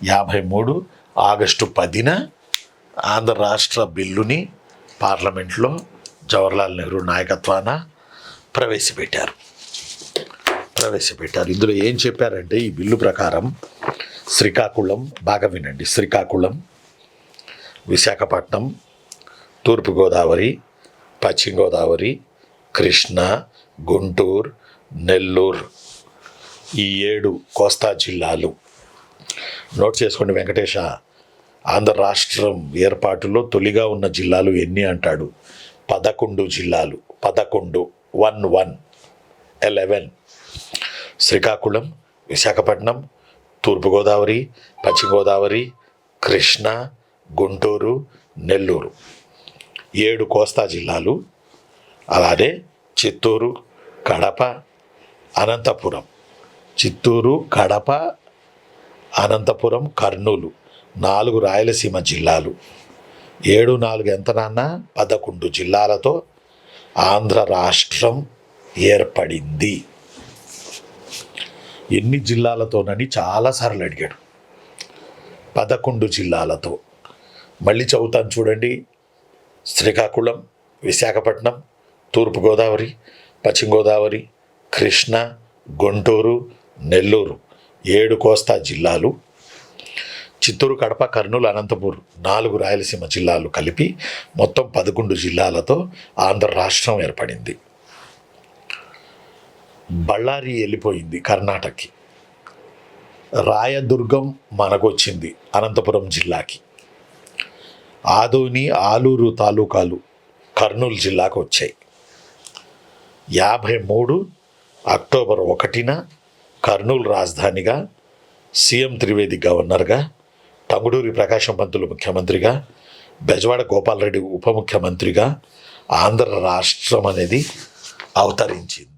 53 August 10న Andhra రాష్ట్ర బిల్లుని పార్లమెంట్లో జవహర్లాల్ నెహ్రూ నాయకత్వాన ప్రవేశపెట్టారు. ఇందులో ఏం చెప్పారంటే, ఈ బిల్లు ప్రకారం శ్రీకాకుళం, బాగా వినండి, శ్రీకాకుళం, విశాఖపట్నం, తూర్పుగోదావరి, పశ్చిమ గోదావరి, కృష్ణా, గుంటూరు, నెల్లూరు, ఈ 7 కోస్తా జిల్లాలు. నోట్ చేసుకోండి వెంకటేశ. ఆంధ్ర రాష్ట్రం ఏర్పాటులో తొలిగా ఉన్న జిల్లాలు ఎన్ని అంటాడు? 11 జిల్లాలు. 11 11 శ్రీకాకుళం, విశాఖపట్నం, తూర్పుగోదావరి, పశ్చిమ గోదావరి, కృష్ణా, గుంటూరు, నెల్లూరు, 7 కోస్తా జిల్లాలు. అలానే చిత్తూరు, కడప, అనంతపురం, చిత్తూరు, కడప, అనంతపురం, కర్నూలు, 4 రాయలసీమ జిల్లాలు. 7 4 ఎంత నాన్న? 11 జిల్లాలతో ఆంధ్ర రాష్ట్రం ఏర్పడింది. ఎన్ని జిల్లాలతోనని చాలాసార్లు అడిగాడు. 11 జిల్లాలతో. మళ్ళీ చదువుతాను చూడండి. శ్రీకాకుళం, విశాఖపట్నం, తూర్పుగోదావరి, పశ్చిమ గోదావరి, కృష్ణా, గుంటూరు, నెల్లూరు, 7 కోస్తా జిల్లాలు. చిత్తూరు, కడప, కర్నూలు, అనంతపూర్, 4 రాయలసీమ జిల్లాలు కలిపి మొత్తం 11 జిల్లాలతో ఆంధ్ర రాష్ట్రం ఏర్పడింది. బళ్ళారి వెళ్ళిపోయింది కర్ణాటకకి. రాయదుర్గం మనకొచ్చింది అనంతపురం జిల్లాకి. ఆదోని, ఆలూరు తాలూకాలు కర్నూలు జిల్లాకు వచ్చాయి. 53 అక్టోబర్ 1న కర్నూలు రాజధానిగా, సీఎం త్రివేది గవర్నర్గా, టంగుటూరి ప్రకాశం పంతులు ముఖ్యమంత్రిగా, బెజవాడ గోపాలరెడ్డి ఉప ముఖ్యమంత్రిగా ఆంధ్ర రాష్ట్రం అనేది అవతరించింది.